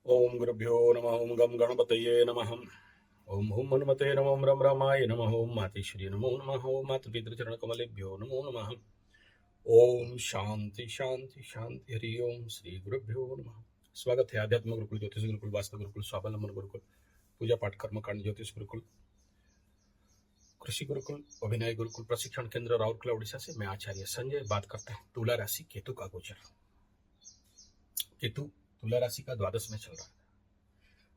ओम गुरुभ्यो नमः। ओम गम गणपतये नमः। ओम हुम हनुमते नमः। ओम रम रामाय नमः। ओम मातेश्वरी नमो नमः। ओम मातृपितृचरण कमलेभ्यो नमो नमः। ओम शांति शांति शांति। हरि ओम श्री गुरुभ्यो नमः। स्वागत है आध्यात्म गुरुकुल, ज्योतिष गुरुकुल, वास्तव गुरुकुल, स्वावलंबन गुरुकुल, पूजा पाठ कर्मकांड ज्योतिष गुरुकुल, कृषि गुरुकुल, अभिनय गुरुकुल, प्रशिक्षण केंद्र राउरकेला उड़ीसा से मैं आचार्य संजय बात करते हैं। तुला राशि केतु का गोचर। केतु तुला राशि का द्वादश में चल रहा है।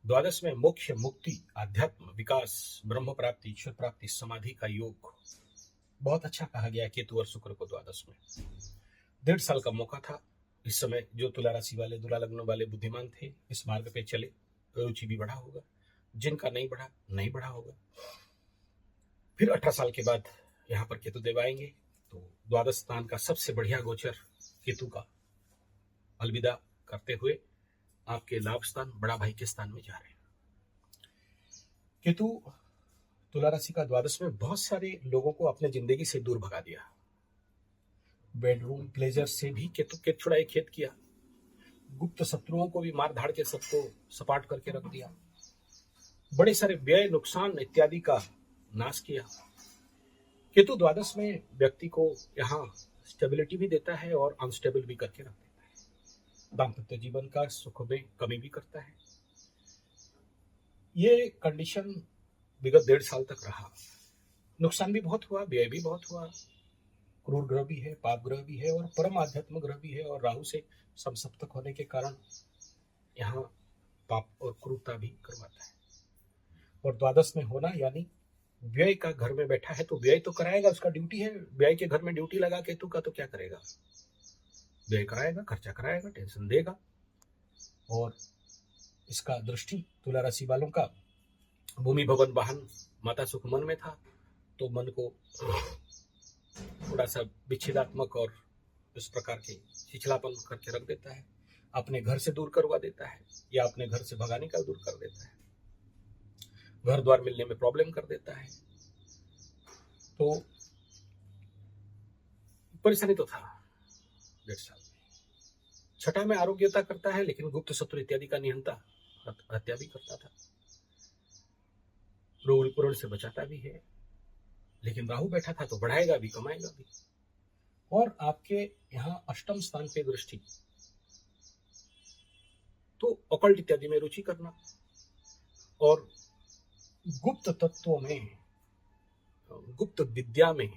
द्वादश में मोक्ष, मुक्ति, आध्यात्म, विकास, ब्रह्म प्राप्ति, ईश्वर प्राप्ति, समाधि का योग बहुत अच्छा कहा गया केतु और शुक्र को द्वादश में। 1.5 साल का मौका था। इस समय जो तुला राशि वाले, तुला लग्न वाले बुद्धिमान थे, इस मार्ग पे चले, रुचि भी बढ़ा होगा। जिनका नहीं बढ़ा होगा। फिर 18 साल के बाद यहाँ पर केतु देव आएंगे, तो द्वादश स्थान का सबसे बढ़िया गोचर केतु का अलविदा करते हुए आपके लाभ स्थान, बड़ा भाई के स्थान में जा रहे हैं। केतु तुला राशि का द्वादश में बहुत सारे लोगों को अपने जिंदगी से दूर भगा दिया। बेडरूम प्लेजर से भी केतु के छुड़ाए खेत किया। गुप्त शत्रुओं को भी मार धाड़ के सबको सपाट करके रख दिया। बड़े सारे व्यय, नुकसान इत्यादि का नाश किया। केतु द्वादश में व्यक्ति को यहाँ स्टेबिलिटी भी देता है और अनस्टेबल भी करके रख देता है। दाम्पत्य जीवन का सुख में कमी भी करता है। ये कंडीशन विगत 1.5 साल तक रहा। नुकसान भी बहुत हुआ, व्यय भी बहुत हुआ। क्रूर ग्रह भी है, पाप ग्रह भी है और परम आध्यात्म ग्रह भी है, और राहु से समसप्तक होने के कारण यहाँ पाप और क्रूरता भी करवाता है। और द्वादश में होना यानी व्यय का घर में बैठा है, तो व्यय तो कराएगा, उसका ड्यूटी है। व्यय के घर में ड्यूटी लगा केतु का, तो क्या करेगा? व्यय कराएगा, खर्चा कराएगा, टेंशन देगा। और इसका दृष्टि तुला राशि वालों का भूमि भवन वाहन माता सुख मन में था, तो मन को थोड़ा सा विच्छेदात्मक और इस प्रकार के छिछलापन करके रख देता है। अपने घर से दूर करवा देता है, या अपने घर से भगाने का दूर कर देता है। घर द्वार मिलने में प्रॉब्लम कर देता है। तो परेशानी तो था 1.5 साल में। छठा में आरोग्यता करता है, लेकिन गुप्त शत्रु इत्यादि का निहंता, हत्या भी करता था। रोग विपुरण से बचाता भी है, लेकिन राहु बैठा था तो बढ़ाएगा भी, कमाएगा भी। और आपके यहाँ अष्टम स्थान पे दृष्टि, तो ऑकल्ट इत्यादि में रुचि करना और गुप्त तत्वों में, गुप्त विद्या में,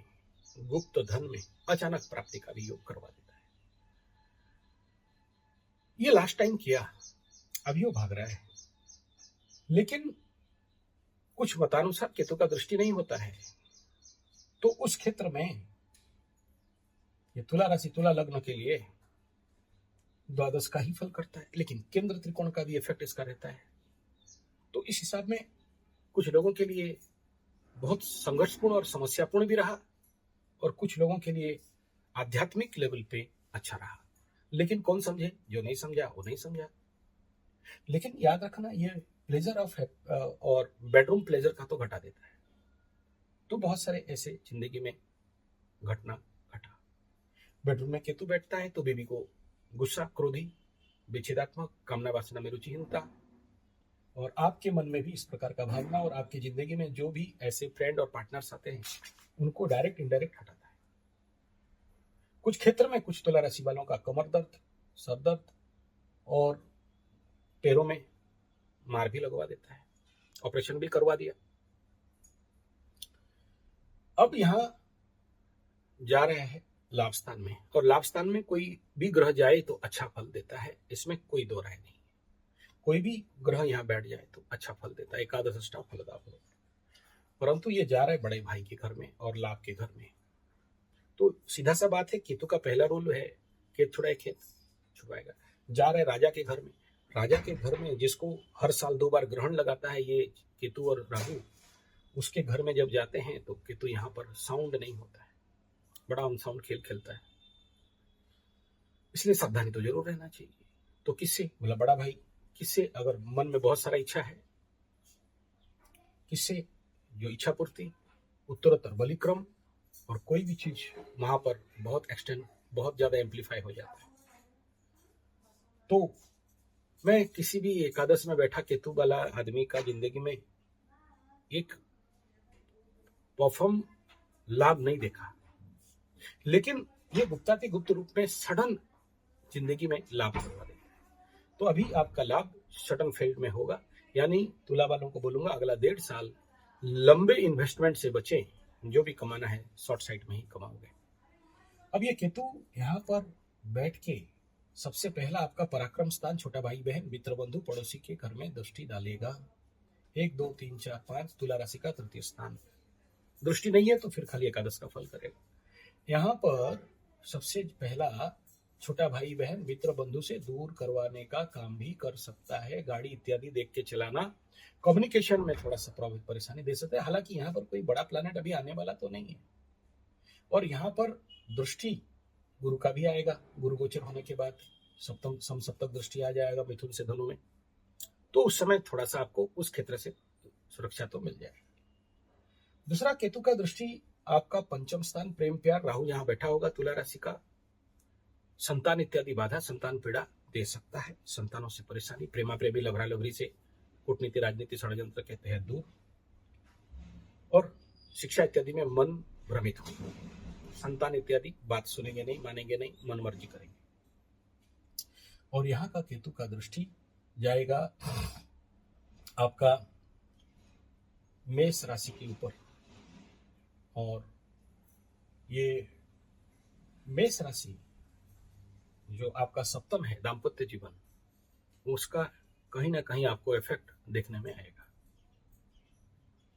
गुप्त धन में अचानक प्राप्ति का भी योग करवा देता है। ये लास्ट टाइम किया, अभी वो भाग रहा है। लेकिन कुछ मतानुसार केतु का दृष्टि नहीं होता है, तो उस क्षेत्र में ये तुला राशि, तुला लग्न के लिए द्वादश का ही फल करता है, लेकिन केंद्र त्रिकोण का भी इफेक्ट इसका रहता है। तो इस हिसाब में कुछ लोगों के लिए बहुत संघर्षपूर्ण और समस्यापूर्ण भी रहा, और कुछ लोगों के लिए आध्यात्मिक लेवल पे अच्छा रहा। लेकिन कौन समझे? जो नहीं समझा वो नहीं समझा। लेकिन याद रखना, ये प्लेजर ऑफ और बेडरूम प्लेजर का तो घटा देता है। तो बहुत सारे ऐसे जिंदगी में घटना घटा। बेडरूम में केतु बैठता है तो बेबी को गुस्सा, क्रोधी, विच्छेदात्मक, कामना वासना में रुचिहीनता, और आपके मन में भी इस प्रकार का भावना, और आपकी जिंदगी में जो भी ऐसे फ्रेंड और पार्टनर्स आते हैं उनको डायरेक्ट इनडायरेक्ट हटाता है। कुछ क्षेत्र में कुछ तुला राशि वालों का कमर दर्द, सर दर्द और पैरों में मार भी लगवा देता है। ऑपरेशन भी करवा दिया। अब यहां जा रहे हैं लाभ स्थान में, और लाभ स्थान में कोई भी ग्रह जाए तो अच्छा फल देता है, इसमें कोई दो राय नहीं। कोई भी ग्रह यहाँ बैठ जाए तो अच्छा फल देता है, एकादश अष्टम फलदा फल। परंतु ये जा रहा है बड़े भाई के घर में और लाभ के घर में। तो सीधा सा बात है, केतु का पहला रोल है खेत छुड़ाए खेत छुड़ाएगा। जा रहा है राजा के घर में। राजा के घर में जिसको हर साल 2 बार ग्रहण लगाता है ये केतु और राहु, उसके घर में जब जाते हैं तो केतु यहाँ पर साउंड नहीं होता है, बड़ा अनसाउंड खेल खेलता है। इसलिए सावधानी तो जरूर रहना चाहिए। तो किससे? बोला बड़ा भाई। किससे? अगर मन में बहुत सारा इच्छा है, किससे? जो इच्छा पूर्ति, उत्तरोत्तर बलिक्रम, और कोई भी चीज वहां पर बहुत एक्सटेंड, बहुत ज्यादा एम्पलीफाई हो जाता है। तो मैं किसी भी एकादश में बैठा केतु वाला आदमी का जिंदगी में एक परफॉर्म लाभ नहीं देखा, लेकिन ये गुप्ताति गुप्त रूप में सडन जिंदगी में लाभ करवा देगा। तो अभी आपका लाभ सडन फील्ड में होगा, यानी तुला वालों को बोलूंगा अगला 1.5 साल लंबे इन्वेस्टमेंट से बचें, जो भी कमाना है शॉर्ट साइड में ही कमाओगे। अब ये केतु यहाँ पर बैठ के सबसे पहला आपका पराक्रम स्थान, छोटा भाई बहन, मित्र बंधु पड़ोसी के घर में दृष्टि डालेगा। 1 2 3 4 5 तुला राशि का तृतीय स्थान। दृष्टि नहीं है तो फिर खाली एकादश का फल करेगा। यहाँ पर सबसे पहला छोटा भाई बहन मित्र बंधु से दूर करवाने का काम भी कर सकता है। गाड़ी इत्यादि देख के चलाना, कम्युनिकेशन में थोड़ा सा परेशानी दे सकता है। हालांकि यहाँ पर कोई बड़ा प्लैनेट अभी आने वाला तो नहीं है। और यहाँ पर दृष्टि गुरु का भी आएगा, गुरु गोचर होने के बाद सप्तम समसप्तक दृष्टि आ जाएगा मिथुन से धनु में, तो उस समय थोड़ा सा आपको उस क्षेत्र से सुरक्षा तो मिल जाएगी। दूसरा, केतु का दृष्टि आपका पंचम स्थान, प्रेम प्यार, राहु यहाँ बैठा होगा तुला राशि का। संतान इत्यादि बाधा, संतान पीड़ा दे सकता है, संतानों से परेशानी, प्रेमा प्रेमी लभरा लभरी से कूटनीति राजनीति षड्यंत्र के तहत दूर, और शिक्षा इत्यादि में मन भ्रमित हो, संतान इत्यादि बात सुनेंगे नहीं, मानेंगे नहीं, मन मर्जी करेंगे। और यहाँ का केतु का दृष्टि जाएगा आपका मेष राशि के ऊपर, और ये मेष राशि जो आपका सप्तम है, दाम्पत्य जीवन, उसका कहीं ना कहीं आपको इफेक्ट देखने में आएगा।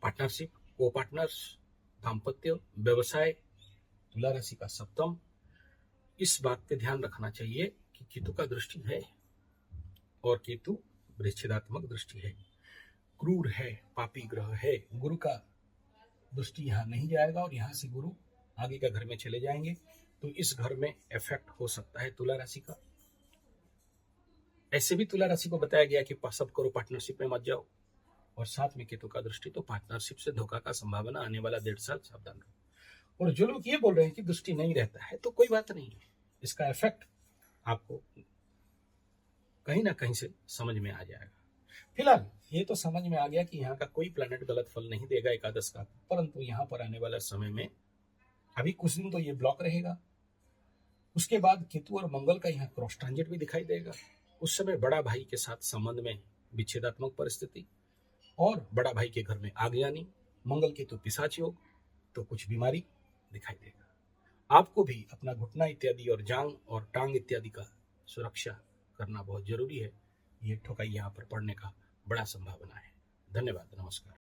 पार्टनरशिप, को पार्टनर्स, दाम्पत्य, व्यवसाय, तुला राशि का सप्तम, इस बात पे ध्यान रखना चाहिए कि केतु का दृष्टि है, और केतु वृश्चिदात्मक दृष्टि है, क्रूर है, पापी ग्रह है। गुरु का दृष्टि यहाँ नहीं जाएगा, और यहाँ से गुरु आगे का घर में चले जाएंगे, तो इस घर में इफेक्ट हो सकता है तुला राशि का। ऐसे भी तुला राशि को बताया गया कि सब करो, पार्टनरशिप में मत जाओ, और साथ में केतु का दृष्टि, तो पार्टनरशिप से धोखा का संभावना आने वाला 1.5 साल, सावधान रहो। और जो लोग ये बोल रहे हैं कि दृष्टि नहीं रहता है, तो कोई बात नहीं है, इसका इफेक्ट आपको कहीं ना कहीं से समझ में आ जाएगा। फिलहाल ये तो समझ में आ गया कि यहाँ का कोई प्लैनेट गलत फल नहीं देगा एकादश का, परंतु यहाँ पर आने वाला समय में अभी कुछ दिन तो ये ब्लॉक रहेगा। उसके बाद केतु और मंगल का यहाँ क्रॉस ट्रांजिट भी दिखाई देगा। उस समय बड़ा भाई के साथ संबंध में विच्छेदात्मक परिस्थिति, और बड़ा भाई के घर में आगयानी, मंगल केतु पिशाच योग, तो कुछ बीमारी दिखाई देगा। आपको भी अपना घुटना इत्यादि और जांग और टांग इत्यादि का सुरक्षा करना बहुत जरूरी है। ये ठोकाई यहाँ पर पड़ने का बड़ा संभावना है। धन्यवाद, नमस्कार।